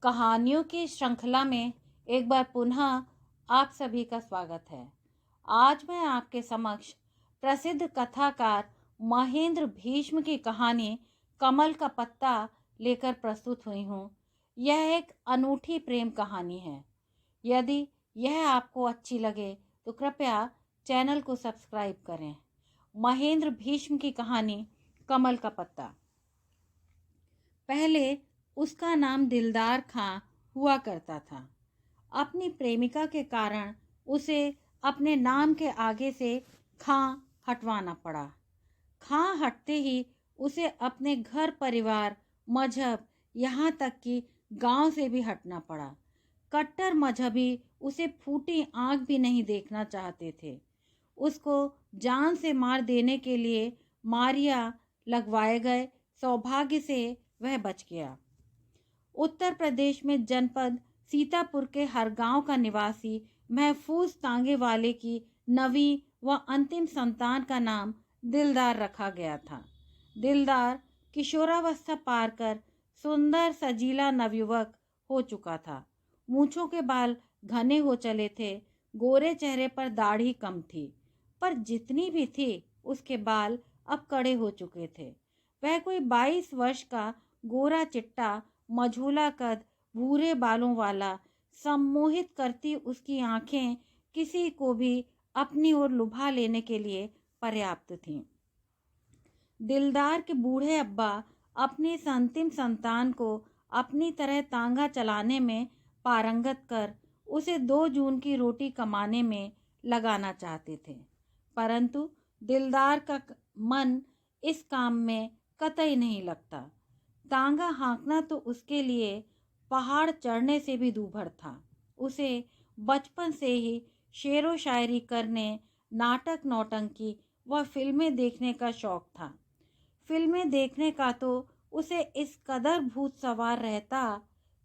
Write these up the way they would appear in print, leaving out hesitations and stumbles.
कहानियों की श्रृंखला में एक बार पुनः आप सभी का स्वागत है। आज मैं आपके समक्ष प्रसिद्ध कथाकार महेंद्र भीष्म की कहानी कमल का पत्ता लेकर प्रस्तुत हुई हूँ। यह एक अनूठी प्रेम कहानी है। यदि यह आपको अच्छी लगे तो कृपया चैनल को सब्सक्राइब करें। महेंद्र भीष्म की कहानी कमल का पत्ता। पहले उसका नाम दिलदार खां हुआ करता था। अपनी प्रेमिका के कारण उसे अपने नाम के आगे से खां हटवाना पड़ा। खां हटते ही उसे अपने घर परिवार, मजहब, यहाँ तक कि गांव से भी हटना पड़ा। कट्टर मजहबी उसे फूटी आंख भी नहीं देखना चाहते थे। उसको जान से मार देने के लिए मारिया लगवाए गए। सौभाग्य से वह बच गया। उत्तर प्रदेश में जनपद सीतापुर के हर गांव का निवासी महफूज तांगे वाले की नवीं व अंतिम संतान का नाम दिलदार रखा गया था। दिलदार किशोरावस्था पार कर सुंदर सजीला नवयुवक हो चुका था। मूंछों के बाल घने हो चले थे। गोरे चेहरे पर दाढ़ी कम थी, पर जितनी भी थी उसके बाल अब कड़े हो चुके थे। वह कोई 22 वर्ष का गोरा चिट्टा, मझोला कद, भूरे बालों वाला, सम्मोहित करती उसकी आंखें किसी को भी अपनी ओर लुभा लेने के लिए पर्याप्त थीं। दिलदार के बूढ़े अब्बा अपनी इस अंतिम संतान को अपनी तरह तांगा चलाने में पारंगत कर उसे 2 जून की रोटी कमाने में लगाना चाहते थे, परंतु दिलदार का मन इस काम में कतई नहीं लगता। तांगा हाँकना तो उसके लिए पहाड़ चढ़ने से भी दूभर था। उसे बचपन से ही शेरो शायरी करने, नाटक, नौटंकी व फिल्में देखने का शौक था। फिल्में देखने का तो उसे इस कदर भूत सवार रहता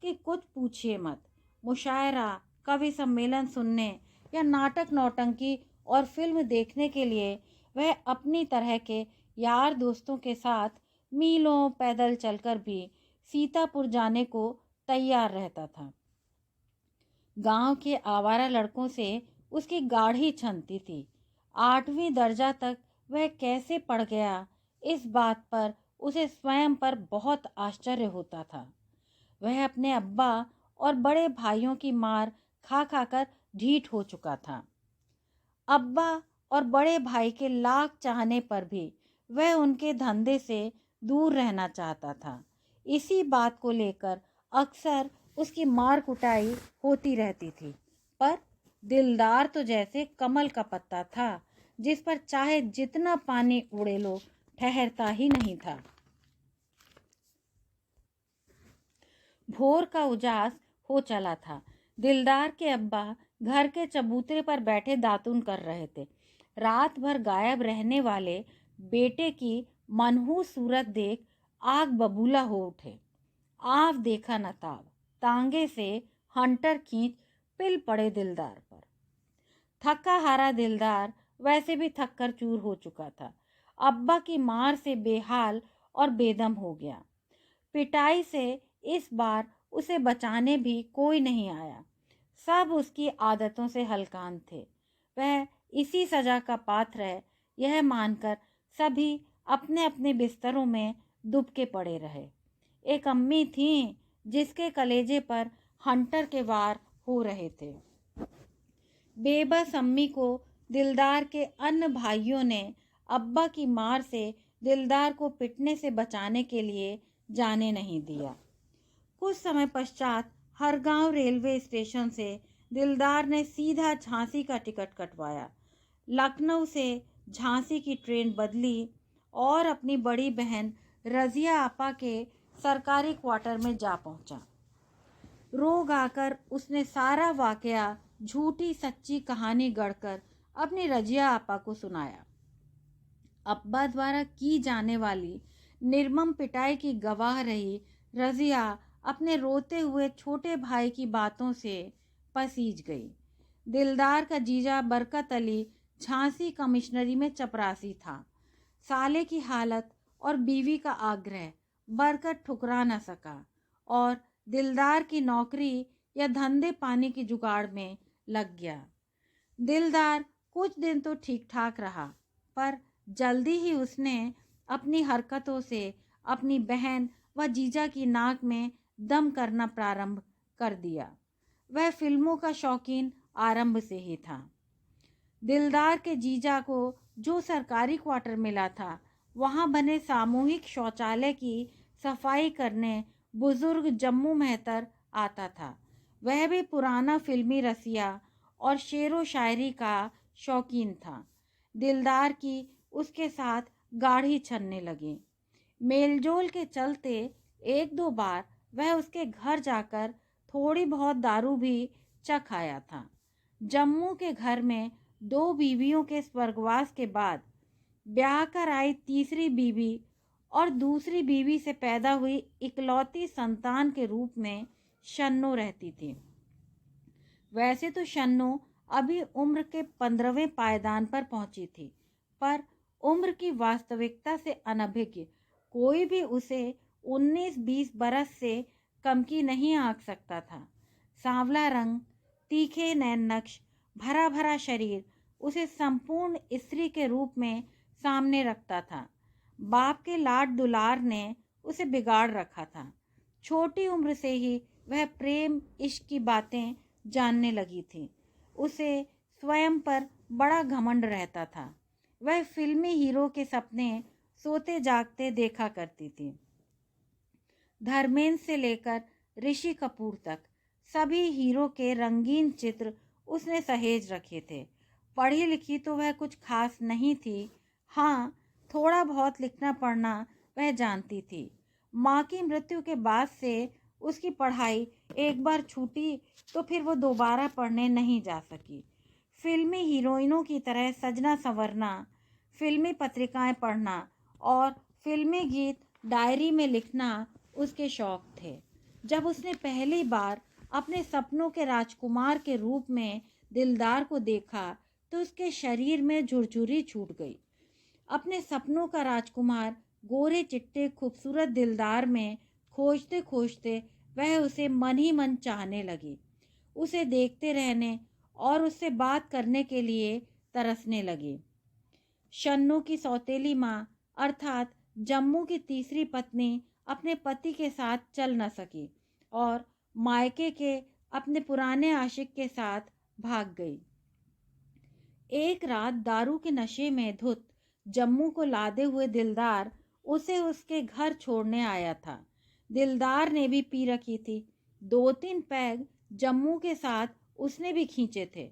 कि कुछ पूछिए मत। मुशायरा, कवि सम्मेलन सुनने या नाटक, नौटंकी और फिल्म देखने के लिए वह अपनी तरह के यार दोस्तों के साथ मीलों पैदल चलकर भी सीतापुर जाने को तैयार रहता था। गांव के आवारा लड़कों से उसकी गाढ़ी छनती थी। 8वीं दर्जा तक वह कैसे पढ़ गया, इस बात पर उसे स्वयं पर बहुत आश्चर्य होता था। वह अपने अब्बा और बड़े भाइयों की मार खा खाकर ढीठ हो चुका था। अब्बा और बड़े भाई के लाख चाहने पर भी वह उनके धंधे से दूर रहना चाहता था। इसी बात को लेकर अक्सर उसकी मार कुटाई होती रहती थी। पर दिलदार तो जैसे कमल का पत्ता था, जिस पर चाहे जितना पानी उड़े लो ठहरता ही नहीं था। भोर का उजास हो चला था। दिलदार के अब्बा घर के चबूतरे पर बैठे दातुन कर रहे थे। रात भर गायब रहने वाले बेटे की मनहूस सूरत देख आग बबूला हो उठे। आव देखा न ताव, तांगे से हंटर खींच पिल पड़े दिलदार पर। थका हारा दिलदार वैसे भी थक कर चूर हो चुका था। अब्बा की मार से बेहाल और बेदम हो गया। पिटाई से इस बार उसे बचाने भी कोई नहीं आया। सब उसकी आदतों से हलकान थे। वह इसी सजा का पात्र है, यह मानकर सभी अपने अपने बिस्तरों में दुबके पड़े रहे। एक अम्मी थीं जिसके कलेजे पर हंटर के वार हो रहे थे। बेबस अम्मी को दिलदार के अन्य भाइयों ने अब्बा की मार से दिलदार को पिटने से बचाने के लिए जाने नहीं दिया। कुछ समय पश्चात हरगांव रेलवे स्टेशन से दिलदार ने सीधा झांसी का टिकट कटवाया। लखनऊ से झांसी की ट्रेन बदली और अपनी बड़ी बहन रजिया आपा के सरकारी क्वार्टर में जा पहुंचा। रोग आकर उसने सारा वाकया झूठी सच्ची कहानी गढ़कर अपनी रजिया आपा को सुनाया। अब्बा द्वारा की जाने वाली निर्मम पिटाई की गवाह रही रजिया अपने रोते हुए छोटे भाई की बातों से पसीज गई। दिलदार का जीजा बरकत अली झांसी कमिश्नरी में चपरासी था। साले की हालत और बीवी का आग्रह बरकत ठुकरा न सका और दिलदार की नौकरी या धंधे पानी की जुगाड़ में लग गया। दिलदार कुछ दिन तो ठीक ठाक रहा, पर जल्दी ही उसने अपनी हरकतों से अपनी बहन व जीजा की नाक में दम करना प्रारंभ कर दिया। वह फिल्मों का शौकीन आरंभ से ही था। दिलदार के जीजा को जो सरकारी क्वार्टर मिला था, वहां बने सामूहिक शौचालय की सफाई करने बुजुर्ग जम्मू मेहतर आता था। वह भी पुराना फिल्मी रसिया और शेरो शायरी का शौकीन था। दिलदार की उसके साथ गाढ़ी छनने लगी। मेलजोल के चलते एक दो बार वह उसके घर जाकर थोड़ी बहुत दारू भी चख आया था। जम्मू के घर में 2 बीवियों के स्वर्गवास के बाद ब्याह कर आई तीसरी बीवी और दूसरी बीवी से पैदा हुई इकलौती संतान के रूप में शन्नो रहती थी। वैसे तो शन्नो अभी उम्र के 15वें पायदान पर पहुंची थी, पर उम्र की वास्तविकता से अनभिज्ञ कोई भी उसे 19-20 बरस से कम की नहीं आंक सकता था। सांवला रंग, तीखे नैन नक्श, भरा भरा शरीर उसे संपूर्ण स्त्री के रूप में सामने रखता था। बाप के लाड दुलार ने उसे बिगाड़ रखा था। छोटी उम्र से ही वह प्रेम इश्क की बातें जानने लगी थी। उसे स्वयं पर बड़ा घमंड रहता था। वह फिल्मी हीरो के सपने सोते जागते देखा करती थी। धर्मेंद्र से लेकर ऋषि कपूर तक सभी हीरो के रंगीन चित्र उसने सहेज रखे थे। पढ़ी लिखी तो वह कुछ खास नहीं थी। हाँ, थोड़ा बहुत लिखना पढ़ना वह जानती थी। माँ की मृत्यु के बाद से उसकी पढ़ाई एक बार छूटी तो फिर वो दोबारा पढ़ने नहीं जा सकी। फिल्मी हीरोइनों की तरह सजना संवरना, फिल्मी पत्रिकाएं पढ़ना और फिल्मी गीत डायरी में लिखना उसके शौक थे। जब उसने पहली बार अपने सपनों के राजकुमार के रूप में दिलदार को देखा तो उसके शरीर में झुरझुरी छूट गई। अपने सपनों का राजकुमार गोरे चिट्टे खूबसूरत दिलदार में खोजते खोजते वह उसे मन ही मन चाहने लगी। उसे देखते रहने और उससे बात करने के लिए तरसने लगी। शन्नू की सौतेली माँ अर्थात जम्मू की तीसरी पत्नी अपने पति के साथ चल न सकी और मायके के अपने पुराने आशिक के साथ भाग गई। एक रात दारू के नशे में धुत जम्मू को लादे हुए दिलदार उसे उसके घर छोड़ने आया था। दिलदार ने भी पी रखी थी। 2-3 पैग जम्मू के साथ उसने भी खींचे थे।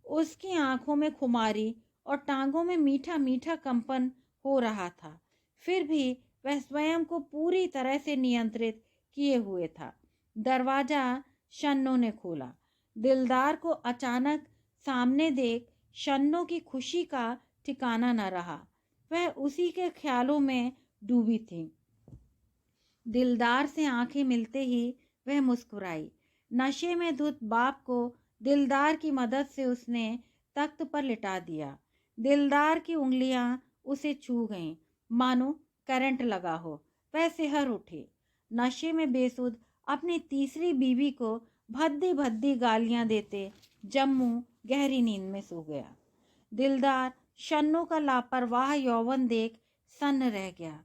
उसकी आंखों में खुमारी और टांगों में मीठा मीठा कंपन हो रहा था। फिर भी वह स्वयं को पूरी तरह से नियंत्रित किए हुए था। दरवाजा शन्नो ने खोला। दिलदार को अचानक सामने देख शन्नो की खुशी का ठिकाना न रहा। वह उसी के ख्यालों में डूबी थी। दिलदार से आंखें मिलते ही वह मुस्कुराई। नशे में धुत बाप को दिलदार की मदद से उसने तख्त पर लिटा दिया। दिलदार की उंगलियां उसे छू गईं, मानो करंट लगा हो। वह सिहर उठी। नशे में बेसुध अपनी तीसरी बीवी को भद्दी भद्दी गालियां देते जम्मू गहरी नींद में सो गया। दिलदार शन्नो का लापरवाह यौवन देख सन्न रह गया।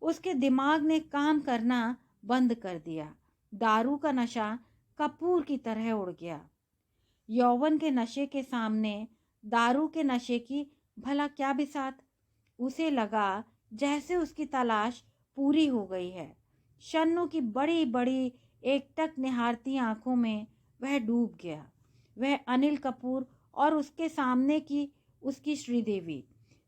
उसके दिमाग ने काम करना बंद कर दिया। दारू का नशा कपूर की तरह उड़ गया। यौवन के नशे के सामने दारू के नशे की भला क्या बिसात। उसे लगा जैसे उसकी तलाश पूरी हो गई है। शन्नो की बड़ी बड़ी एकटक निहारती आंखों में वह डूब गया। वह अनिल कपूर और उसके सामने की उसकी श्रीदेवी।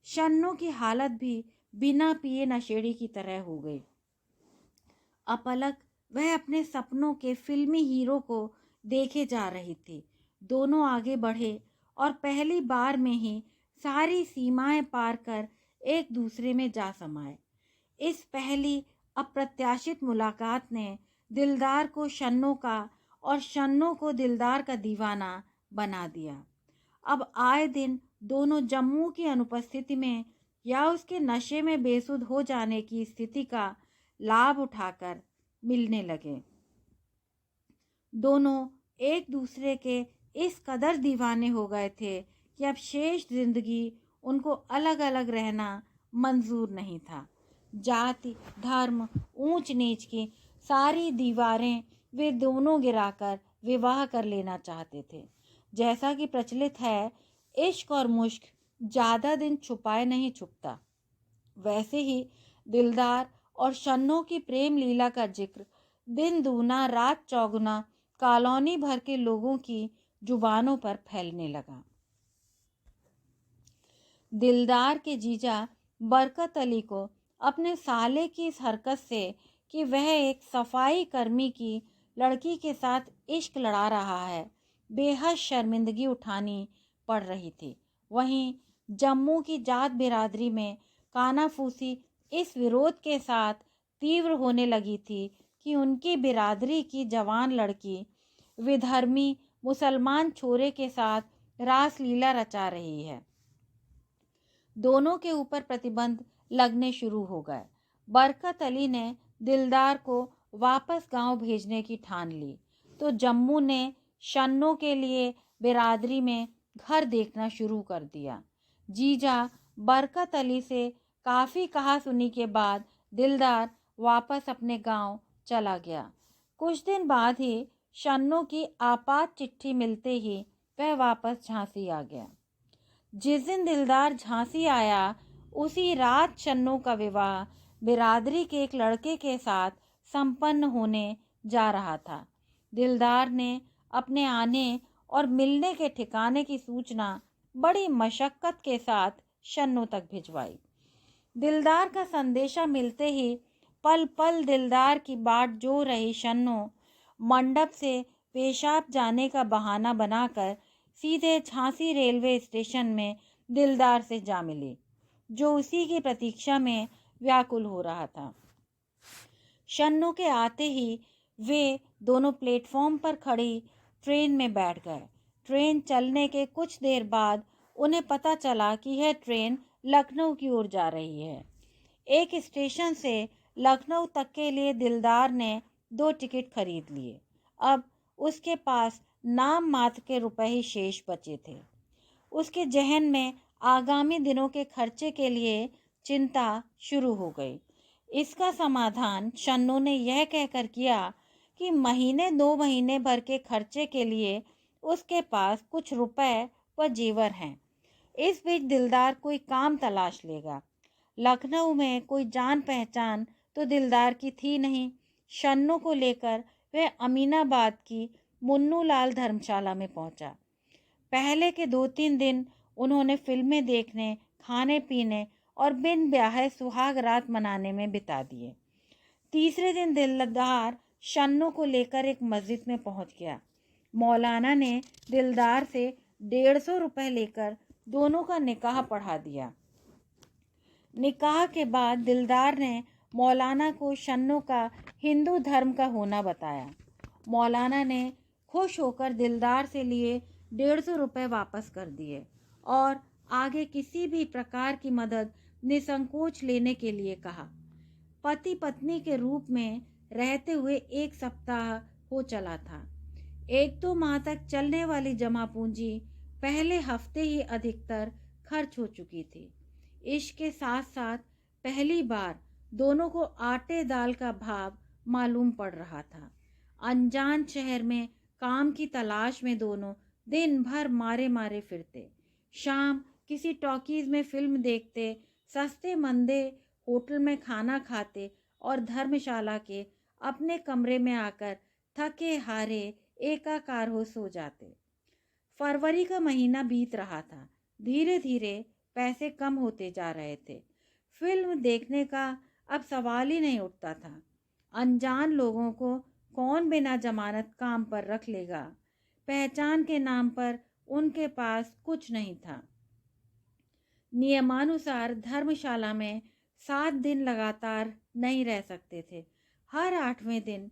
शन्नो की हालत भी बिना पिए नशेड़ी की तरह हो गई। अपलक वह अपने सपनों के फिल्मी हीरो को देखे जा रही थी। दोनों आगे बढ़े और पहली बार में ही सारी सीमाएं पार कर एक दूसरे में जा समाये। इस पहली अप्रत्याशित मुलाकात ने दिलदार को शन्नो का और शन्नो को दिलदार का दीवाना बना दिया। अब आए दिन दोनों जम्मू की अनुपस्थिति में या उसके नशे में बेसुध हो जाने की स्थिति का लाभ उठाकर मिलने लगे। दोनों एक दूसरे के इस कदर दीवाने हो गए थे कि अब शेष जिंदगी उनको अलग अलग रहना मंजूर नहीं था। जाति, धर्म, ऊंच नीच की सारी दीवारें वे दोनों गिराकर विवाह कर लेना चाहते थे। जैसा कि प्रचलित है, इश्क और मुश्क ज़्यादा दिन छुपाए नहीं छुपता, वैसे ही दिलदार और शन्नो की प्रेम लीला का जिक्र दिन दूना रात चौगुना कॉलोनी भर के लोगों की जुबानों पर फैलने लगा। दिलदार के जीजा बरकत अली को अपने साले की इस हरकत से कि वह एक सफाई कर्मी की लड़की के साथ इश्क लड़ा रहा है, बेहद शर्मिंदगी उठानी पड़ रही थी। वहीं जम्मू की जात बिरादरी में कानाफूसी इस विरोध के साथ तीव्र होने लगी थी कि उनकी बिरादरी की जवान लड़की विधर्मी मुसलमान छोरे के साथ रासलीला रचा रही है। दोनों के ऊपर प्रतिबंध लगने शुरू हो गए। बरकत अली ने दिलदार को वापस गांव भेजने की ठान ली तो जम्मू ने शन्नो के लिए बिरादरी में घर देखना शुरू कर दिया। जीजा बरकत अली से काफ़ी कहा सुनी के बाद दिलदार वापस अपने गांव चला गया। कुछ दिन बाद ही शन्नो की आपात चिट्ठी मिलते ही वह वापस झांसी आ गया। जिस दिन दिलदार झांसी आया उसी रात शन्नो का विवाह बिरादरी के एक लड़के के साथ संपन्न होने जा रहा था। दिलदार ने अपने आने और मिलने के ठिकाने की सूचना बड़ी मशक्कत के साथ शन्नो तक भिजवाई। दिलदार का संदेशा मिलते ही पल पल दिलदार की बाट जो रही शन्नो मंडप से पेशाब जाने का बहाना बनाकर सीधे झांसी रेलवे स्टेशन में दिलदार से जा मिली, जो उसी की प्रतीक्षा में व्याकुल हो रहा था। शन्नो के आते ही वे दोनों प्लेटफॉर्म पर खड़ी ट्रेन में बैठ गए। ट्रेन चलने के कुछ देर बाद उन्हें पता चला कि यह ट्रेन लखनऊ की ओर जा रही है। एक स्टेशन से लखनऊ तक के लिए दिलदार ने 2 टिकट खरीद लिए। अब उसके पास नाम मात्र के रुपए ही शेष बचे थे। उसके जहन में आगामी दिनों के खर्चे के लिए चिंता शुरू हो गई। इसका समाधान शन्नो ने यह कहकर किया कि महीने 2 महीने भर के खर्चे के लिए उसके पास कुछ रुपए व जेवर हैं। इस बीच दिलदार कोई काम तलाश लेगा। लखनऊ में कोई जान पहचान तो दिलदार की थी नहीं। शन्नो को लेकर वह अमीनाबाद की मुन्नू लाल धर्मशाला में पहुंचा। पहले के 2-3 दिन उन्होंने फिल्में देखने, खाने पीने और बिन ब्याहे सुहाग रात मनाने में बिता दिए। तीसरे दिन दिलदार शन्नो को लेकर एक मस्जिद में पहुंच गया। मौलाना ने दिलदार से 150 रुपए लेकर दोनों का निकाह पढ़ा दिया। निकाह के बाद दिलदार ने मौलाना को शन्नो का हिंदू धर्म का होना बताया। मौलाना ने खुश होकर दिलदार से लिए 150 रुपए वापस कर दिए और आगे किसी भी प्रकार की मदद निसंकोच लेने के लिए कहा। पति पत्नी के रूप में रहते हुए 1 सप्ताह हो चला था। 1-2 माह तक चलने वाली जमा पूंजी पहले हफ्ते ही अधिकतर खर्च हो चुकी थी। इश्क के साथ साथ पहली बार दोनों को आटे दाल का भाव मालूम पड़ रहा था। अनजान शहर में काम की तलाश में दोनों दिन भर मारे मारे फिरते। शाम किसी टॉकीज में फिल्म देखते, सस्ते मंदे होटल में खाना खाते और धर्मशाला के अपने कमरे में आकर थके हारे एकाकार हो सो जाते। फरवरी का महीना बीत रहा था। धीरे धीरे पैसे कम होते जा रहे थे। फिल्म देखने का अब सवाल ही नहीं उठता था। अनजान लोगों को कौन बिना जमानत काम पर रख लेगा। पहचान के नाम पर उनके पास कुछ नहीं था। नियमानुसार धर्मशाला में 7 दिन लगातार नहीं रह सकते थे। हर 8वें दिन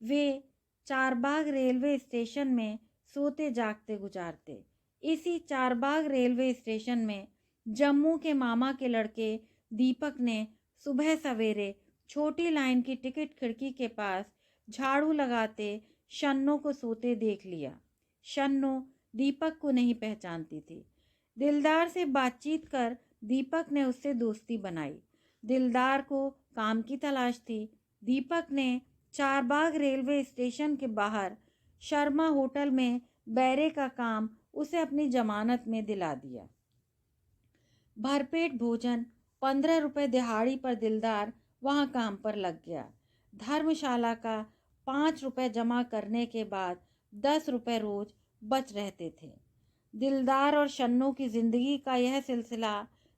वे चारबाग रेलवे स्टेशन में सोते जागते गुजारते। इसी चारबाग रेलवे स्टेशन में जम्मू के मामा के लड़के दीपक ने सुबह सवेरे छोटी लाइन की टिकट खिड़की के पास झाड़ू लगाते शन्नो को सोते देख लिया। शन्नो दीपक को नहीं पहचानती थी। दिलदार से बातचीत कर दीपक ने उससे दोस्ती बनाई। दिलदार को काम की तलाश थी। दीपक ने चारबाग रेलवे स्टेशन के बाहर शर्मा होटल में बैरे का काम उसे अपनी जमानत में दिला दिया। भरपेट भोजन, 15 रुपए दिहाड़ी पर दिलदार वहां काम पर लग गया। धर्मशाला का 5 रुपए जमा करने के बाद 10 रुपए रोज बच रहते थे। दिलदार और शन्नू की जिंदगी का यह सिलसिला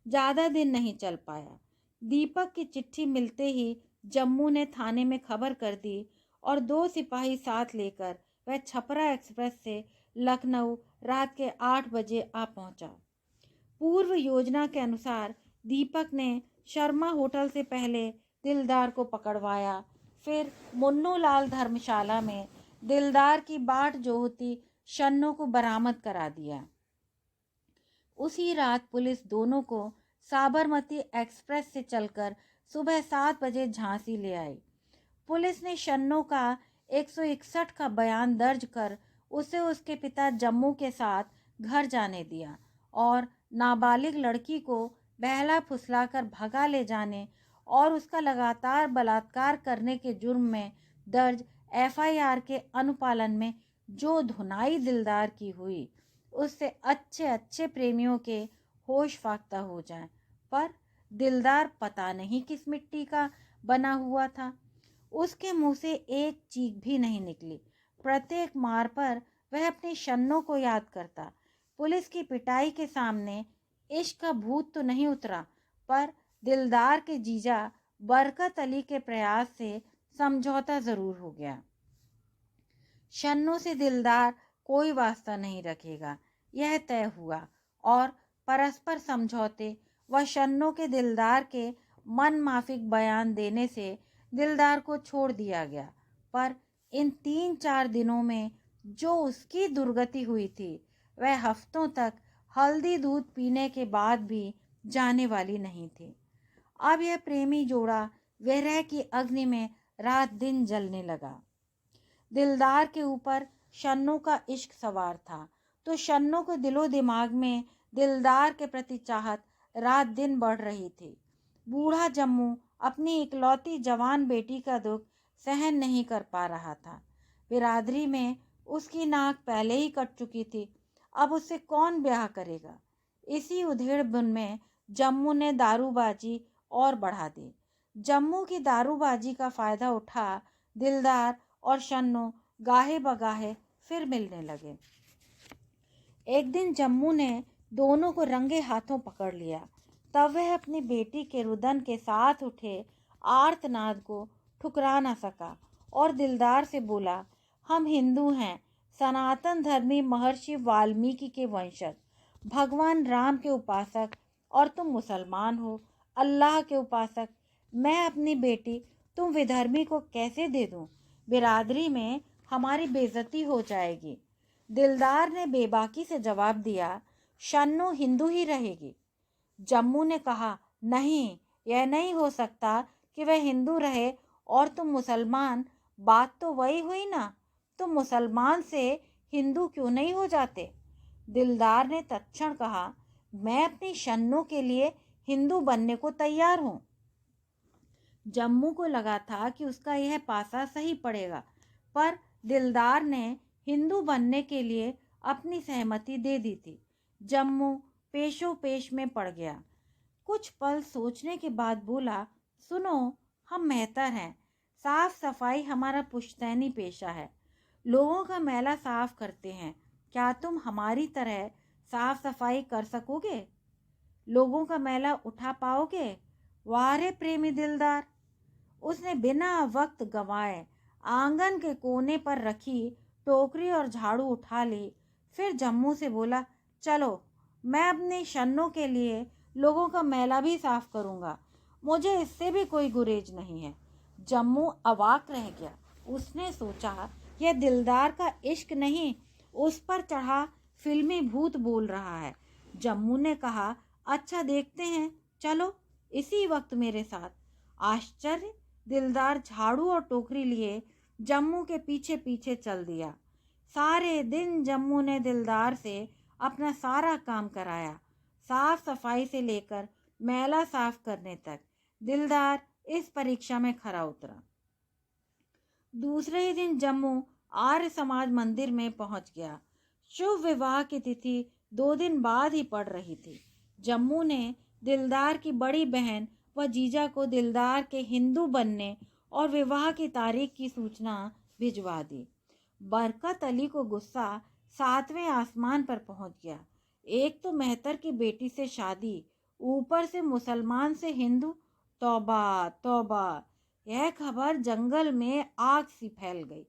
ज़्यादा दिन नहीं चल पाया। दीपक की चिट्ठी मिलते ही जम्मू ने थाने में खबर कर दी और 2 सिपाही साथ लेकर वह छपरा एक्सप्रेस से लखनऊ रात के 8 बजे आ पहुंचा। पूर्व योजना के अनुसार दीपक ने शर्मा होटल से पहले दिलदार को पकड़वाया, फिर मुन्नू लाल धर्मशाला में दिलदार की बाट जोहती शन्नू को बरामद करा दिया। उसी रात पुलिस दोनों को साबरमती एक्सप्रेस से चलकर सुबह 7 बजे झांसी ले आई। पुलिस ने शन्नू का 161 का बयान दर्ज कर उसे उसके पिता जम्मू के साथ घर जाने दिया और नाबालिग लड़की को बहला फुसलाकर भगा ले जाने और उसका लगातार बलात्कार करने के जुर्म में दर्ज एफआईआर के अनुपालन में जो धुनाई दिलदार की हुई, उससे अच्छे अच्छे प्रेमियों के होश फाख्ता हो जाएं। पर दिलदार पता नहीं किस मिट्टी का बना हुआ था। उसके मुंह से एक चीख भी नहीं निकली। प्रत्येक मार पर वह अपने शन्नों को याद करता। पुलिस की पिटाई के सामने इश्क का भूत तो नहीं उतरा, पर दिलदार के जीजा बरकत अली के प्रयास से समझौता जरूर हो गया। शन्नू से दिलदार कोई वास्ता नहीं रखेगा, यह तय हुआ और परस्पर समझौते व शन्नू के दिलदार के मन माफिक बयान देने से दिलदार को छोड़ दिया गया। पर इन 3-4 दिनों में जो उसकी दुर्गति हुई थी, वह हफ्तों तक हल्दी दूध पीने के बाद भी जाने वाली नहीं थी। अब यह प्रेमी जोड़ा विरह की अग्नि में रात दिन जलने लगा। दिलदार के ऊपर शन्नू का इश्क सवार था, तो शन्नू को दिलो दिमाग में दिलदार के प्रति चाहत रात दिन बढ़ रही थी। बूढ़ा जम्मू अपनी इकलौती जवान बेटी का दुख सहन नहीं कर पा रहा था। बिरादरी में उसकी नाक पहले ही कट चुकी थी, अब उससे कौन ब्याह करेगा। इसी उधेड़-बुन में जम्मू ने दारूबाजी और बढ़ा दी। जम्मू की दारूबाजी का फायदा उठा दिलदार और शन्नू गाहे बगाहे फिर मिलने लगे। एक दिन जम्मू ने दोनों को रंगे हाथों पकड़ लिया। तब वह अपनी बेटी के रुदन के साथ उठे आर्तनाद को ठुकरा न सका और दिलदार से बोला, हम हिंदू हैं, सनातन धर्मी महर्षि वाल्मीकि के वंशज, भगवान राम के उपासक, और तुम मुसलमान हो, अल्लाह के उपासक। मैं अपनी बेटी तुम विधर्मी को कैसे दे दूं? बिरादरी में हमारी बेइज्जती हो जाएगी। दिलदार ने बेबाकी से जवाब दिया, शन्नू हिंदू ही रहेगी। जम्मू ने कहा, नहीं, यह नहीं हो सकता कि वह हिंदू रहे और तुम मुसलमान। बात तो वही हुई ना, तुम मुसलमान से हिंदू क्यों नहीं हो जाते? दिलदार ने तत्क्षण कहा, मैं अपनी शन्नू के लिए हिंदू बनने को तैयार हूँ। जम्मू को लगा था कि उसका यह पासा सही पड़ेगा, पर दिलदार ने हिंदू बनने के लिए अपनी सहमति दे दी थी। जम्मू पेशो पेश में पड़ गया। कुछ पल सोचने के बाद बोला, सुनो, हम मेहतर हैं, साफ सफाई हमारा पुश्तैनी पेशा है, लोगों का मैला साफ करते हैं। क्या तुम हमारी तरह साफ सफाई कर सकोगे? लोगों का मैला उठा पाओगे? वाह रे प्रेमी दिलदार! उसने बिना वक्त गंवाए आंगन के कोने पर रखी टोकरी और झाड़ू उठा ली। फिर जम्मू से बोला, चलो, मैं अपने शन्नों के लिए लोगों का मैला भी साफ करूंगा, मुझे इससे भी कोई गुरेज नहीं है। जम्मू अवाक रह गया। उसने सोचा, यह दिलदार का इश्क नहीं, उस पर चढ़ा फिल्मी भूत बोल रहा है। जम्मू ने कहा, अच्छा देखते हैं, चलो इसी वक्त मेरे साथ। आश्चर्य! दिलदार झाड़ू और टोकरी लिए जम्मू के पीछे पीछे चल दिया। सारे दिन जम्मू ने दिलदार से अपना सारा काम कराया, साफ सफाई से लेकर मैला साफ करने तक। दिलदार इस परीक्षा में खरा उतरा। दूसरे ही दिन जम्मू आर्य समाज मंदिर में पहुंच गया। शुभ विवाह की तिथि 2 दिन बाद ही पड़ रही थी। जम्मू ने दिलदार की बड़ी बहन व जीजा को दिलदार के हिंदू बनने और विवाह की तारीख की सूचना भिजवा दी। बरकत अली को गुस्सा 7वें आसमान पर पहुंच गया। एक तो मेहतर की बेटी से शादी, ऊपर से मुसलमान से हिंदू। तौबा तौबा, यह खबर जंगल में आग सी फैल गई।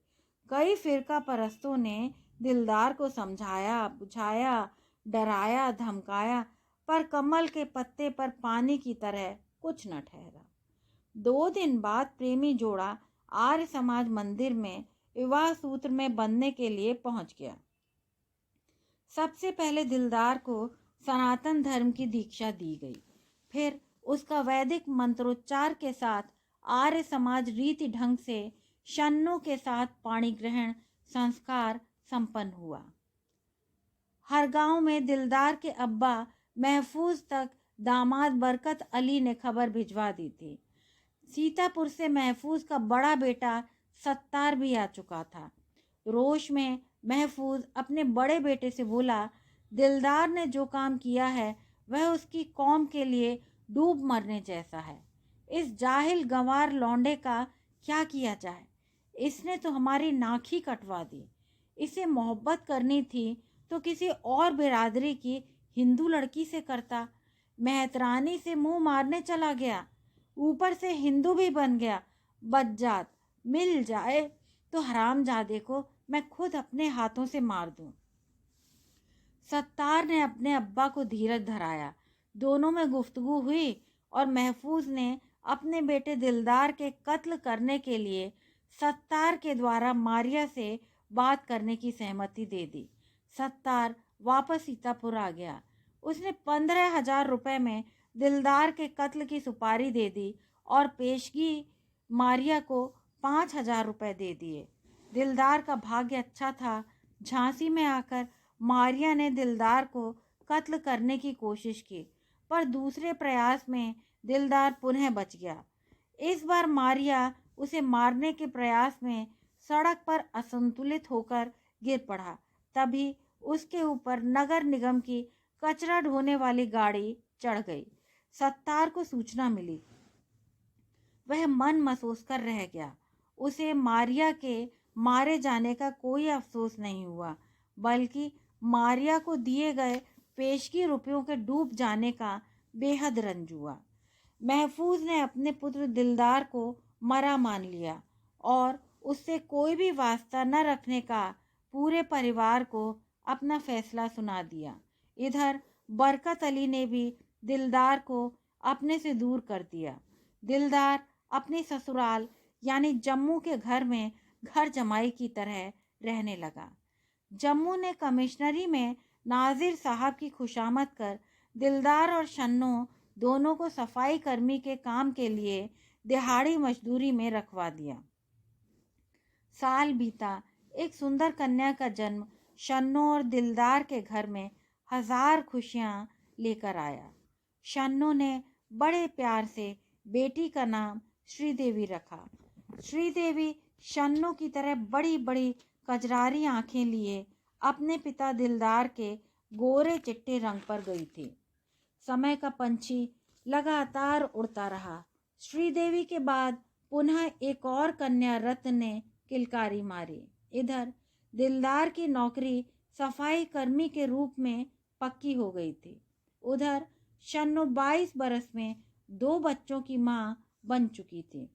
कई फिरका परस्तों ने दिलदार को समझाया बुझाया, डराया धमकाया, पर कमल के पत्ते पर पानी की तरह कुछ न ठहरा। 2 दिन बाद प्रेमी जोड़ा आर्य समाज मंदिर में विवाह सूत्र में बंधने के लिए पहुंच गया। सबसे पहले दिलदार को सनातन धर्म की दीक्षा दी गई। फिर उसका वैदिक मंत्रोच्चार के साथ आर्य समाज रीति ढंग से शन्नों के साथ पाणी ग्रहण संस्कार संपन्न हुआ। हर गांव में दिलदार के अब्बा महफूज तक दामाद बरकत अली ने खबर भिजवा दी थी। सीतापुर से महफूज का बड़ा बेटा सत्तार भी आ चुका था। रोष में महफूज अपने बड़े बेटे से बोला, दिलदार ने जो काम किया है वह उसकी कौम के लिए डूब मरने जैसा है। इस जाहिल गंवार लौंडे का क्या किया जाए? इसने तो हमारी नाक ही कटवा दी। इसे मोहब्बत करनी थी तो किसी और बिरादरी की हिंदू लड़की से करता। मेहतरानी से मुंह मारने चला गया, ऊपर से हिंदू भी बन गया। बज्जात, मिल जाए तो हरामजादे को मैं खुद अपने हाथों से मार दूं। सत्तार ने अपने अब्बा को धीरज धराया। दोनों में गुफ्तगू हुई और महफूज ने अपने बेटे दिलदार के कत्ल करने के लिए सत्तार के द्वारा मारिया से बात करने की सहमति दे दी। सत्तार वापस सीतापुर आ गया। उसने 15,000 रुपए में दिलदार के कत्ल की सुपारी दे दी और पेशगी मारिया को 5,000 रुपए दे दिए। दिलदार का भाग्य अच्छा था। झांसी में आकर मारिया ने दिलदार को कत्ल करने की कोशिश की, पर दूसरे प्रयास में दिलदार पुनः बच गया। इस बार मारिया उसे मारने के प्रयास में सड़क पर असंतुलित होकर गिर पड़ा। तभी उसके ऊपर नगर निगम की कचरा ढोने वाली गाड़ी चढ़ गई। सत्तार को सूचना मिली। वह मन मसोस कर रह गया। उसे मारिया के मारे जाने का कोई अफसोस नहीं हुआ, बल्कि मारिया को दिए गए पेशगी रुपयों के डूब जाने का बेहद रंज हुआ। महफूज ने अपने पुत्र दिलदार को मरा मान लिया और उससे कोई भी वास्ता न रखने का पूरे परिवार को अपना फैसला सुना दिया। इधर बरकत अली ने भी दिलदार को अपने से दूर कर दिया। दिलदार अपने ससुराल यानी जम्मू के घर में घर जमाई की तरह रहने लगा। जम्मू ने कमिश्नरी में नाजिर साहब की खुशामद कर दिलदार और शन्नो दोनों को सफाई कर्मी के काम के लिए दिहाड़ी मजदूरी में रखवा दिया। साल बीता। एक सुंदर कन्या का जन्म शन्नो और दिलदार के घर में 1000 खुशियां लेकर आया। शन्नो ने बड़े प्यार से बेटी का नाम श्रीदेवी रखा। श्रीदेवी शन्नो की तरह बड़ी बड़ी कजरारी आंखें लिए अपने पिता दिलदार के गोरे चिट्टे रंग पर गई थी। समय का पंछी लगातार उड़ता रहा। श्रीदेवी के बाद पुनः एक और कन्या रत्न ने किलकारी मारी। इधर दिलदार की नौकरी सफाई कर्मी के रूप में पक्की हो गई थी। उधर शन्नो 22 बरस में 2 बच्चों की मां बन चुकी थी।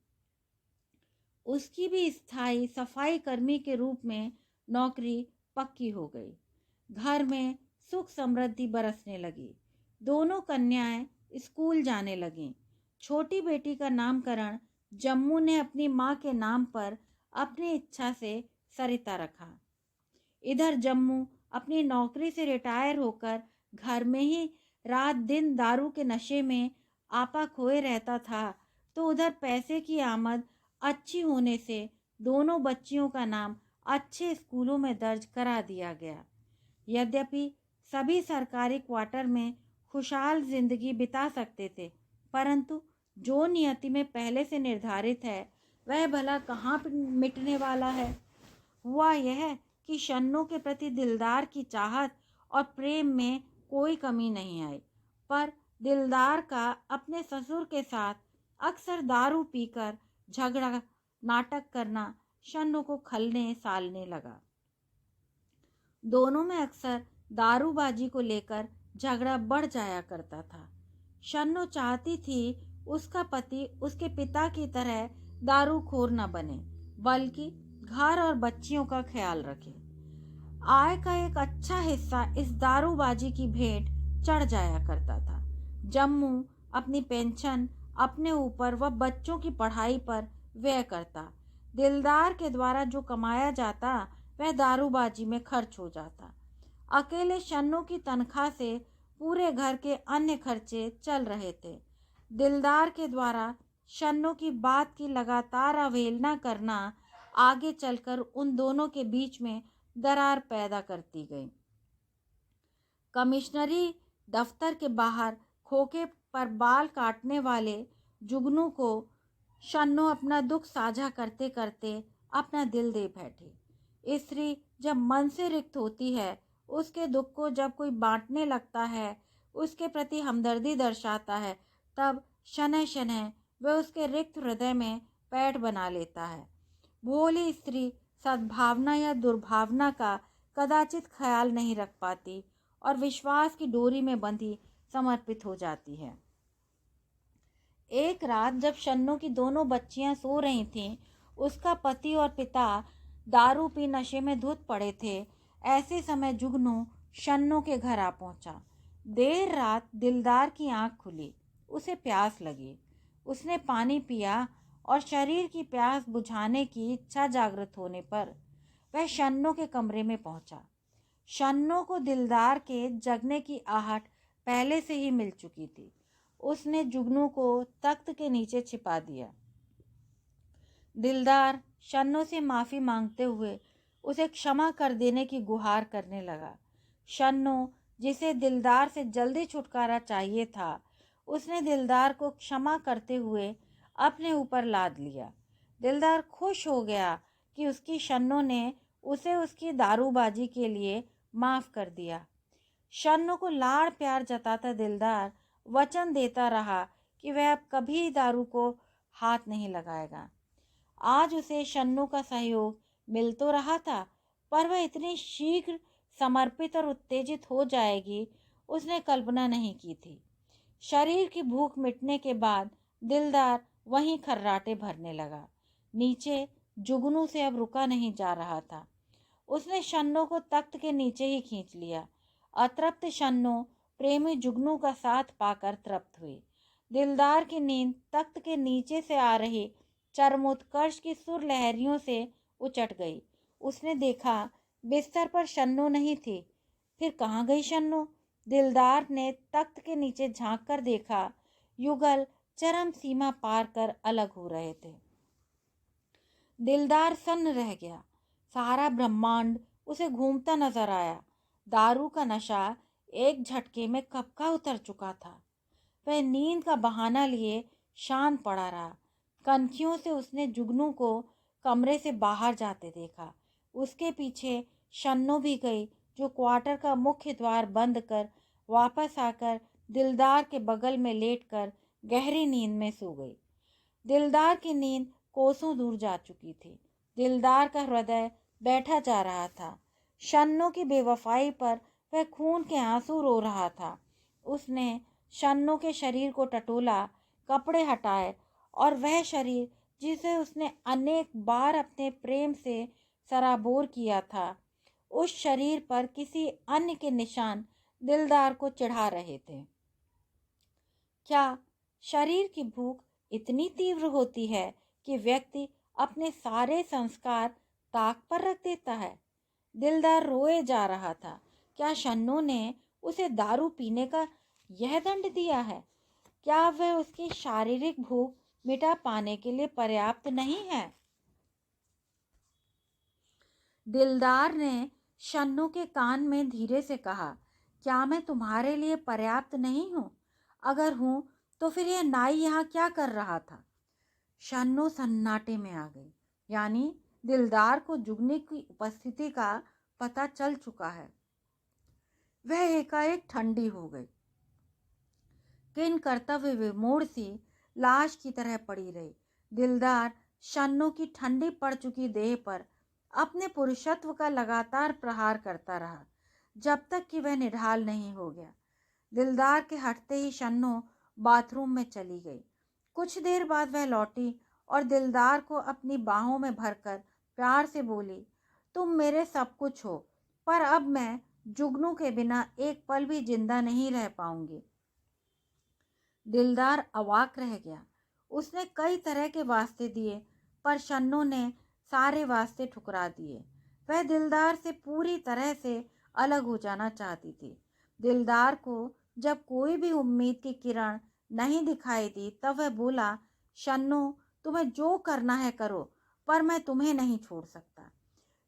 उसकी भी स्थायी सफाई कर्मी के रूप में नौकरी पक्की हो गई। घर में सुख समृद्धि बरसने लगी। दोनों कन्याएं स्कूल जाने लगीं। छोटी बेटी का नामकरण जम्मू ने अपनी मां के नाम पर अपनी इच्छा से सरिता रखा। इधर जम्मू अपनी नौकरी से रिटायर होकर घर में ही रात दिन दारू के नशे में आपा खोए रहता था, तो उधर पैसे की आमद अच्छी होने से दोनों बच्चियों का नाम अच्छे स्कूलों में दर्ज करा दिया गया। यद्यपि सभी सरकारी क्वार्टर में खुशहाल जिंदगी बिता सकते थे, परंतु जो नियति में पहले से निर्धारित है वह भला कहाँ मिटने वाला है। हुआ यह कि शन्नो के प्रति दिलदार की चाहत और प्रेम में कोई कमी नहीं आई, पर दिलदार का अपने ससुर के साथ अक्सर दारू पीकर झगड़ा नाटक करना शन्नो को खलने सालने लगा। दोनों में अक्सर दारूबाजी को लेकर झगड़ा बढ़ जाया करता था। शन्नो चाहती थी उसका पति उसके पिता की तरह दारूखोर न बने, बल्कि घर और बच्चियों का ख्याल रखे। आय का एक अच्छा हिस्सा इस दारूबाजी की भेंट चढ़ जाया करता था। जम्मू अपनी पेंशन अपने ऊपर व बच्चों की पढ़ाई पर व्यय करता। दिलदार के द्वारा जो कमाया जाता वह दारूबाजी में खर्च हो जाता। अकेले शन्नो की तनख्वाह से पूरे घर के अन्य खर्चे चल रहे थे। दिलदार के द्वारा शन्नो की बात की लगातार अवहेलना करना आगे चलकर उन दोनों के बीच में दरार पैदा करती गई। कमिश्नरी दफ्तर के बाहर खोखे पर बाल काटने वाले जुगनू को शन्नो अपना दुख साझा करते करते अपना दिल दे बैठी। स्त्री जब मन से रिक्त होती है, उसके दुख को जब कोई बांटने लगता है, उसके प्रति हमदर्दी दर्शाता है, तब शनैः शनैः वह उसके रिक्त हृदय में पैठ बना लेता है। भोली स्त्री सद्भावना या दुर्भावना का कदाचित ख्याल नहीं रख पाती और विश्वास की डोरी में बंधी समर्पित हो जाती है। एक रात जब शन्नो की दोनों बच्चियां सो रही थीं, उसका पति और पिता दारू पी नशे में धुत पड़े थे। ऐसे समय जुगनू शन्नो के घर आ पहुंचा। देर रात दिलदार की आंख खुली, उसे प्यास लगी। उसने पानी पिया और शरीर की प्यास बुझाने की इच्छा जागृत होने पर वह शन्नो के कमरे में पहुंचा। शन्नो को दिलदार के जगने की आहट पहले से ही मिल चुकी थी। उसने जुगनू को तख्त के नीचे छिपा दिया। दिलदार शन्नो से माफ़ी मांगते हुए उसे क्षमा कर देने की गुहार करने लगा। शन्नो, जिसे दिलदार से जल्दी छुटकारा चाहिए था, उसने दिलदार को क्षमा करते हुए अपने ऊपर लाद लिया। दिलदार खुश हो गया कि उसकी शन्नो ने उसे उसकी दारूबाजी के लिए माफ़ कर दिया। शन्नो को लाड़ प्यार जताता दिलदार वचन देता रहा कि वह अब कभी दारू को हाथ नहीं लगाएगा। आज उसे शन्नो का सहयोग मिल तो रहा था, पर वह इतनी शीघ्र समर्पित और उत्तेजित हो जाएगी उसने कल्पना नहीं की थी। शरीर की भूख मिटने के बाद दिलदार वहीं खर्राटे भरने लगा। नीचे जुगनू से अब रुका नहीं जा रहा था। उसने शन्नो को तख्त के नीचे ही खींच लिया। अतृप्त शन्नो प्रेमी जुगनू का साथ पाकर तृप्त हुई। दिलदार की नींद तख्त के नीचे से आ रही चरमोत्कर्ष की सुर लहरियों से उचट गई। उसने देखा बिस्तर पर शन्नो नहीं थी। फिर कहाँ गई शन्नो? दिलदार ने तख्त के नीचे झांक कर देखा। युगल चरम सीमा पार कर अलग हो रहे थे। दिलदार सन्न रह गया। सारा ब्रह्मांड उसे घूमता नजर आया। दारू का नशा एक झटके में कब का उतर चुका था। वह नींद का बहाना लिए शांत पड़ा रहा। कनखियों से उसने जुगनू को कमरे से बाहर जाते देखा। उसके पीछे शन्नो भी गई, जो क्वार्टर का मुख्य द्वार बंद कर वापस आकर दिलदार के बगल में लेटकर गहरी नींद में सो गई। दिलदार की नींद कोसों दूर जा चुकी थी। दिलदार का हृदय बैठा जा रहा था। शन्नो की बेवफाई पर वह खून के आंसू रो रहा था। उसने शन्नो के शरीर को टटोला, कपड़े हटाए और वह शरीर जिसे उसने अनेक बार अपने प्रेम से सराबोर किया था, उस शरीर पर किसी अन्य के निशान दिलदार को चिढ़ा रहे थे। क्या शरीर की भूख इतनी तीव्र होती है कि व्यक्ति अपने सारे संस्कार ताक पर रख देता है? दिलदार रोए जा रहा था। क्या शन्नो ने उसे दारू पीने का यह दंड दिया है? क्या वह उसकी शारीरिक भूख मिटा पाने के लिए पर्याप्त नहीं है? दिलदार ने शन्नू के कान में धीरे से कहा, क्या मैं तुम्हारे लिए पर्याप्त नहीं हूँ? अगर हूँ तो फिर यह नाई यहाँ क्या कर रहा था? शन्नू सन्नाटे में आ गई। यानी दिलदार को जुगनी की उपस्थिति का पता चल चुका है। वह एकाएक ठंडी हो गई। किन कर्तव्य विमूढ़ सी लाश की तरह पड़ी रही। दिलदार शन्नू की ठंडी पड़ चुकी देह पर अपने पुरुषत्व का लगातार प्रहार करता रहा, जब तक कि वह निढाल नहीं हो गया। दिलदार के हटते ही शन्नू बाथरूम में चली गई। कुछ देर बाद वह लौटी और दिलदार को अपनी बाहों में भरकर प्यार से बोली, तुम मेरे सब कुछ हो, पर अब मैं जुगनू के बिना एक पल भी जिंदा नहीं रह पाऊंगी। दिलदार अवाक रह गया। उसने कई तरह के वास्ते दिए, पर शन्नू ने सारे वास्ते ठुकरा दिए। वह दिलदार से पूरी तरह से अलग हो जाना चाहती थी। दिलदार को जब कोई भी उम्मीद की किरण नहीं दिखाई दी, तब वह बोला, शन्नू, तुम्हें जो करना है करो, पर मैं तुम्हें नहीं छोड़ सकता।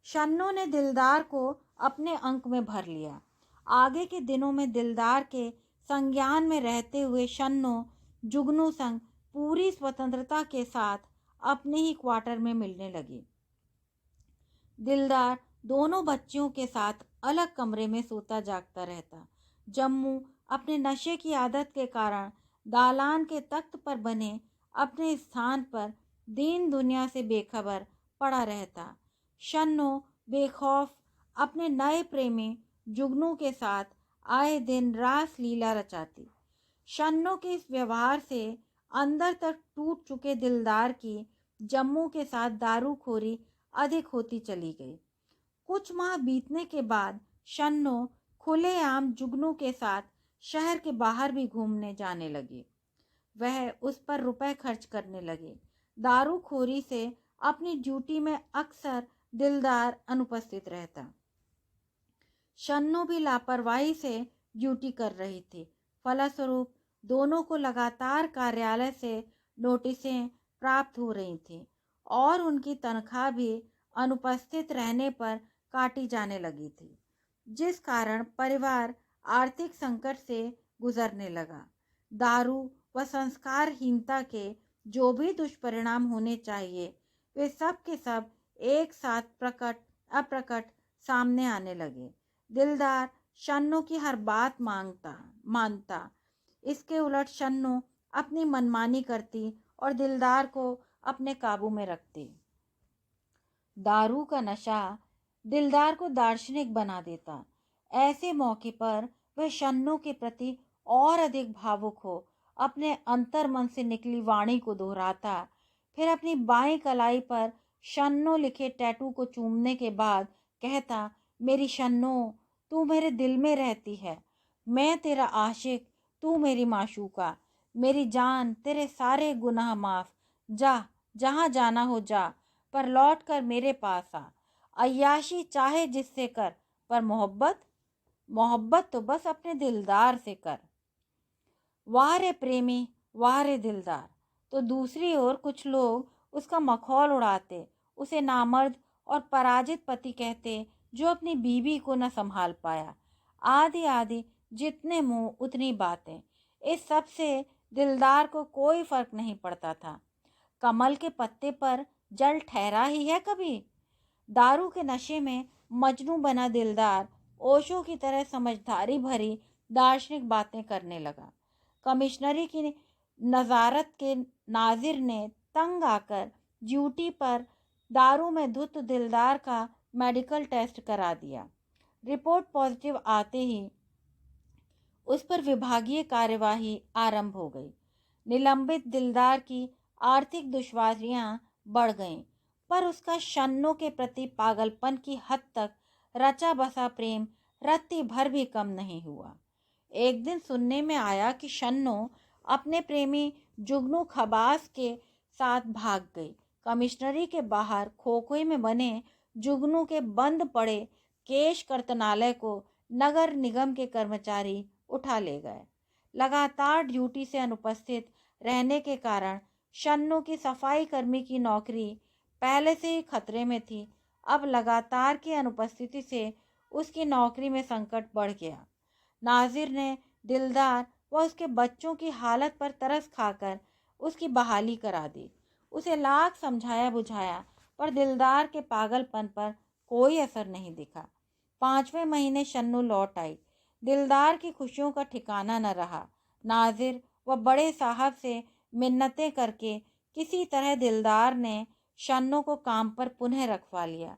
शन्नू ने दिलदार को अपने अंक में भर लिया। आगे के दिनों में दिलदार के संज्ञान में रहते हुए शन्नू जुगनू संग पूरी स्वतंत्रता के साथ अपने ही क्वार्टर में मिलने लगी। दिलदार दोनों बच्चियों के साथ अलग कमरे में सोता जागता रहता। जम्मू अपने नशे की आदत के कारण दालान के तख्त पर बने अपने स्थान पर दीन दुनिया से बेखबर पड़ा रहता। शन्नू बेखौफ अपने नए प्रेमी जुगनू के साथ आए दिन रास लीला रचाती। शन्नू के इस व्यवहार से अंदर तक टूट चुके दिलदार की जम्मू के साथ दारूखोरी अधिक होती चली गई। कुछ माह बीतने के बाद शन्नू खुलेआम जुगनू के साथ शहर के बाहर भी घूमने जाने लगी। वह उस पर रुपए खर्च करने लगे। दारूखोरी से अपनी ड्यूटी में अक्सर दिलदार अनुपस्थित रहता। शन्नू भी लापरवाही से ड्यूटी कर रही थी। फलस्वरूप दोनों को लगातार कार्यालय से नोटिसें प्राप्त हो रही थीं और उनकी तनख्वाह भी अनुपस्थित रहने पर काटी जाने लगी थी, जिस कारण परिवार आर्थिक संकट से गुजरने लगा। दारू व संस्कारहीनता के जो भी दुष्परिणाम होने चाहिए, वे सब के सब एक साथ प्रकट अप्रकट सामने आने लगे। दिलदार शन्नू की हर बात मानता। इसके उलट शन्नू अपनी मनमानी करती और दिलदार को अपने काबू में रखती। दारू का नशा दिलदार को दार्शनिक बना देता। ऐसे मौके पर वह शन्नू के प्रति और अधिक भावुक हो अपने अंतर्मन से निकली वाणी को दोहराता। फिर अपनी बाईं कलाई पर शन्नू लिखे टैटू को चूमने के बाद कहता, मेरी शन्नू, तू मेरे दिल में रहती है। मैं तेरा आशिक, तू मेरी माशूका। मेरी जान, तेरे सारे गुनाह माफ। जा, जहाँ जाना हो जा, पर लौट कर मेरे पास आ। अय्याशी चाहे जिससे कर, पर मोहब्बत तो बस अपने दिलदार से कर। वाह रे प्रेमी, वाह रे दिलदार। तो दूसरी ओर कुछ लोग उसका मखौल उड़ाते, उसे नामर्द और पराजित पति कहते, जो अपनी बीवी को न संभाल पाया। आदि आदि जितने मुंह उतनी बातें। इस सब से दिलदार को कोई फर्क नहीं पड़ता था। कमल के पत्ते पर जल ठहरा ही है कभी। दारू के नशे में मजनू बना दिलदार ओशो की तरह समझदारी भरी दार्शनिक बातें करने लगा। कमिश्नरी की नज़ारत के नाजिर ने तंग आकर ड्यूटी पर दारू में धुत दिलदार का मेडिकल टेस्ट करा दिया। रिपोर्ट पॉजिटिव आते ही उस पर विभागीय कार्यवाही आरंभ हो गई। निलंबित दिलदार की आर्थिक दुश्वारियां बढ़ गईं, पर उसका शन्नू के प्रति पागलपन की हद तक रचा बसा प्रेम रत्ती भर भी कम नहीं हुआ। एक दिन सुनने में आया कि शन्नू अपने प्रेमी जुगनू खबास के साथ भाग गई। कमिश्नरी के बाहर खोखोई में बने जुगनू के बंद पड़े केश कर्तनालय को नगर निगम के कर्मचारी उठा ले गए। लगातार ड्यूटी से अनुपस्थित रहने के कारण शन्नू की सफाई कर्मी की नौकरी पहले से ही खतरे में थी। अब लगातार की अनुपस्थिति से उसकी नौकरी में संकट बढ़ गया। नाजिर ने दिलदार व उसके बच्चों की हालत पर तरस खाकर उसकी बहाली करा दी। उसे लाख समझाया बुझाया, पर दिलदार के पागलपन पर कोई असर नहीं दिखा। 5वें महीने शन्नू लौट आई। दिलदार की खुशियों का ठिकाना न रहा। नाजिर व बड़े साहब से मिन्नतें करके किसी तरह दिलदार ने शन्नू को काम पर पुनः रखवा लिया।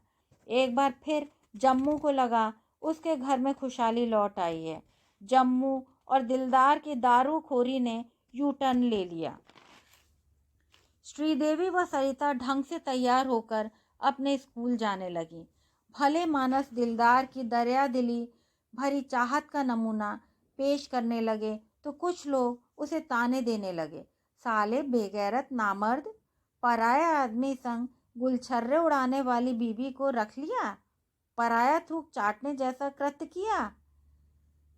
एक बार फिर जम्मू को लगा उसके घर में खुशहाली लौट आई है। जम्मू और दिलदार की दारूखोरी ने यू टर्न ले लिया। श्रीदेवी व सरिता ढंग से तैयार होकर अपने स्कूल जाने लगी। भले मानस दिलदार की दरिया दिली भरी चाहत का नमूना पेश करने लगे तो कुछ लोग उसे ताने देने लगे। साले बेगैरत नामर्द, पराया आदमी संग गुलछर्रे उड़ाने वाली बीबी को रख लिया, पराया थूक चाटने जैसा कृत्य किया।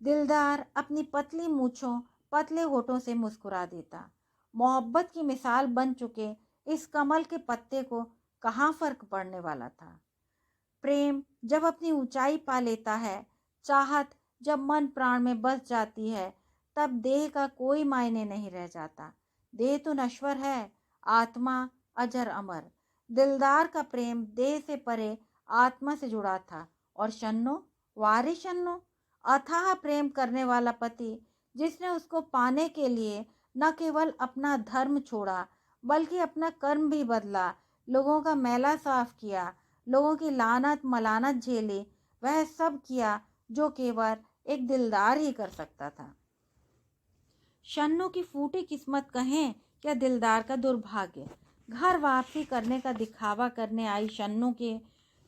दिलदार अपनी पतली मूछों पतले होठों से मुस्कुरा देता। मोहब्बत की मिसाल बन चुके इस कमल के पत्ते को कहाँ फर्क पड़ने वाला था। प्रेम जब अपनी ऊंचाई पा लेता है, चाहत जब मन प्राण में बस जाती है, तब देह का कोई मायने नहीं रह जाता। देह तो नश्वर है, आत्मा अजर अमर। दिलदार का प्रेम देह से परे आत्मा से जुड़ा था। और शन्नो, वारे शन्नो, अथाह प्रेम करने वाला पति जिसने उसको पाने के लिए न केवल अपना धर्म छोड़ा बल्कि अपना कर्म भी बदला, लोगों का मैला साफ किया, लोगों की लानत मलानत झेली, वह सब किया जो केवल एक दिलदार ही कर सकता था। शन्नू की फूटी किस्मत कहें या दिलदार का दुर्भाग्य, घर वापसी करने का दिखावा करने आई शन्नू के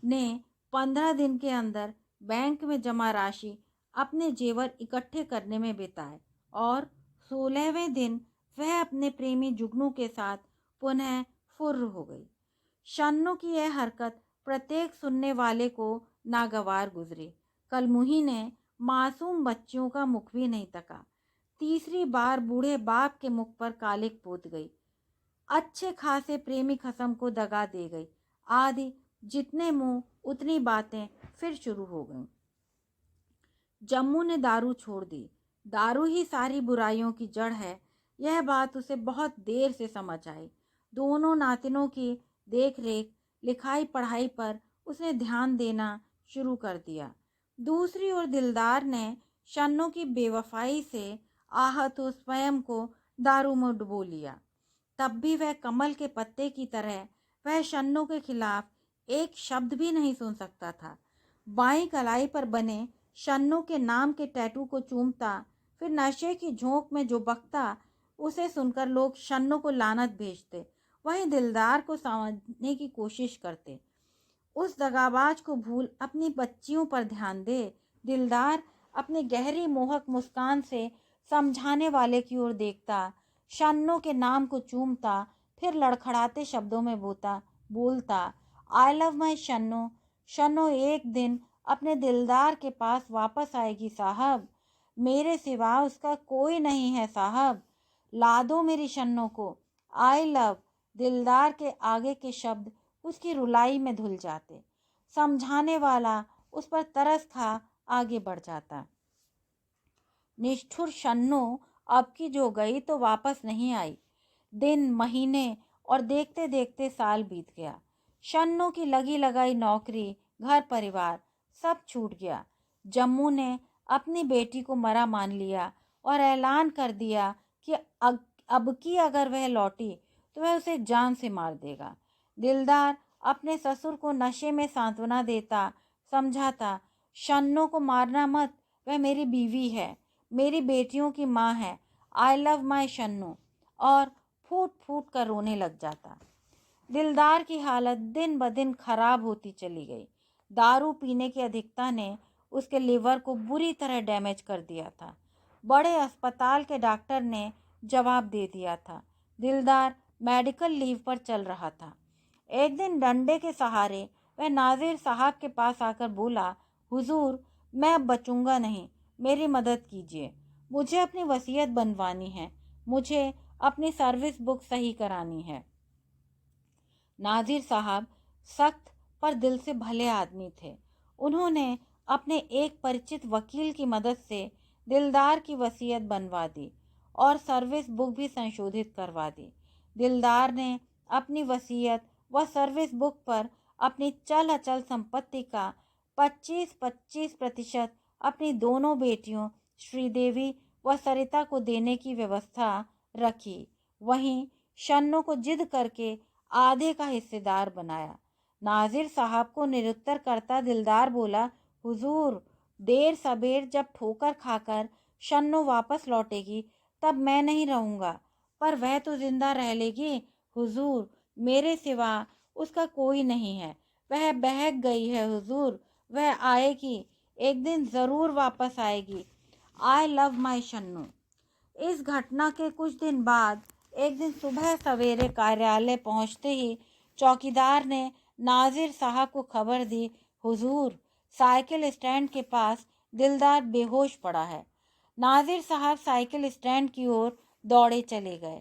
ने 15 दिन के अंदर बैंक में जमा राशि अपने जेवर इकट्ठे करने में बिताए और 16वें दिन वह अपने प्रेमी जुगनू के साथ पुनः फुर्र हो गई। शन्नू की यह हरकत प्रत्येक सुनने वाले को नागवार गुजरी। कलमुही ने मासूम बच्चियों का मुख भी नहीं तका। तीसरी बार बूढ़े बाप के मुख पर कालिक पोत गई। अच्छे खासे प्रेमी खसम को दगा दे गई। आदि जितने मुंह उतनी बातें फिर शुरू हो गईं। जम्मू ने दारू छोड़ दी। दारू ही सारी बुराइयों की जड़ है, यह बात उसे बहुत देर से समझ आई। दोनों नातिनों की देख रेख लिखाई पढ़ाई पर उसने ध्यान देना शुरू कर दिया। दूसरी ओर दिलदार ने शन्नू की बेवफाई से आहत हो स्वयं को दारू में डुबो लिया। तब भी वह कमल के पत्ते की तरह वह शन्नू के खिलाफ एक शब्द भी नहीं सुन सकता था। बाईं कलाई पर बने शन्नू के नाम के टैटू को चूमता, फिर नशे की झोंक में जो बकता, उसे सुनकर लोग शन्नू को लानत भेजते, वहीं दिलदार को समझने की कोशिश करते। उस दगाबाज को भूल अपनी बच्चियों पर ध्यान दे। दिलदार अपनी गहरी मोहक मुस्कान से समझाने वाले की ओर देखता, शन्नू के नाम को चूमता, फिर लड़खड़ाते शब्दों में बोलता, I love my Shannu. Shannu एक दिन अपने दिलदार के पास वापस आएगी साहब, मेरे सिवा उसका कोई नहीं है साहब, ला दो मेरी शन्नू को। I love. दिलदार के आगे के शब्द उसकी रुलाई में धुल जाते। समझाने वाला उस पर तरस खा आगे बढ़ जाता। निष्ठुर शन्नू अब की जो गई तो वापस नहीं आई। दिन महीने और देखते देखते साल बीत गया। शन्नू की लगी लगाई नौकरी, घर परिवार सब छूट गया। जम्मू ने अपनी बेटी को मरा मान लिया और ऐलान कर दिया कि अब की अगर वह लौटी तो वह उसे जान से मार देगा। दिलदार अपने ससुर को नशे में सांत्वना देता, समझाता, शन्नू को मारना मत, वह मेरी बीवी है, मेरी बेटियों की माँ है, आई लव माई शन्नू, और फूट फूट कर रोने लग जाता। दिलदार की हालत दिन ब दिन खराब होती चली गई। दारू पीने की अधिकता ने उसके लिवर को बुरी तरह डैमेज कर दिया था। बड़े अस्पताल के डॉक्टर ने जवाब दे दिया था। दिलदार मेडिकल लीव पर चल रहा था। एक दिन डंडे के सहारे वह नाजिर साहब के पास आकर बोला, हुजूर, मैं अब बचूंगा नहीं, मेरी मदद कीजिए, मुझे अपनी वसीयत बनवानी है, मुझे अपनी सर्विस बुक सही करानी है। नाजिर साहब सख्त पर दिल से भले आदमी थे। उन्होंने अपने एक परिचित वकील की मदद से दिलदार की वसीयत बनवा दी और सर्विस बुक भी संशोधित करवा दी। दिलदार ने अपनी वसीयत व सर्विस बुक पर अपनी चल अचल संपत्ति का 25-25% अपनी दोनों बेटियों श्रीदेवी व सरिता को देने की व्यवस्था रखी। वहीं शन्नो को जिद करके आधे का हिस्सेदार बनाया। नाजिर साहब को निरुत्तर करता दिलदार बोला, हुजूर, देर सबेर जब ठोकर खाकर शन्नो वापस लौटेगी तब मैं नहीं रहूँगा, पर वह तो जिंदा रह लेगी हुजूर, मेरे सिवा उसका कोई नहीं है। वह बहक गई है हुजूर, वह आएगी, एक दिन ज़रूर वापस आएगी। I love my Shannu. इस घटना के कुछ दिन बाद एक दिन सुबह सवेरे कार्यालय पहुंचते ही चौकीदार ने नाजिर साहब को खबर दी, हुजूर, साइकिल स्टैंड के पास दिलदार बेहोश पड़ा है। नाजिर साहब साइकिल स्टैंड की ओर दौड़े चले गए।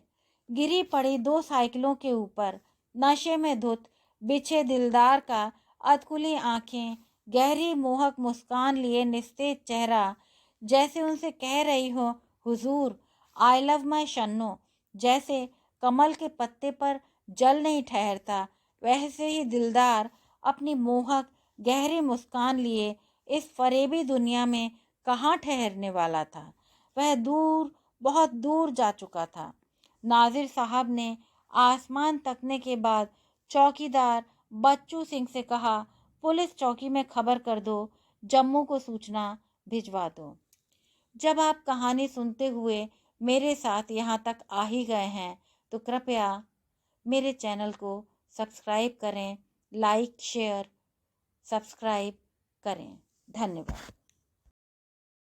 गिरी पड़ी 2 साइकिलों के ऊपर नशे में धुत बिछे दिलदार का अधकुली आंखें, गहरी मोहक मुस्कान लिए निस्तेज चेहरा, जैसे उनसे कह रही हो, हुजूर, आई लव माई शन्नो। जैसे कमल के पत्ते पर जल नहीं ठहरता, वैसे ही दिलदार अपनी मोहक गहरी मुस्कान लिए इस फरेबी दुनिया में कहाँ ठहरने वाला था। वह दूर, बहुत दूर जा चुका था। नाजिर साहब ने आसमान तकने के बाद चौकीदार बच्चू सिंह से कहा, पुलिस चौकी में खबर कर दो, जम्मू को सूचना भिजवा दो। जब आप कहानी सुनते हुए मेरे साथ यहाँ तक आ ही गए हैं तो कृपया मेरे चैनल को सब्सक्राइब करें, लाइक शेयर सब्सक्राइब करें। धन्यवाद।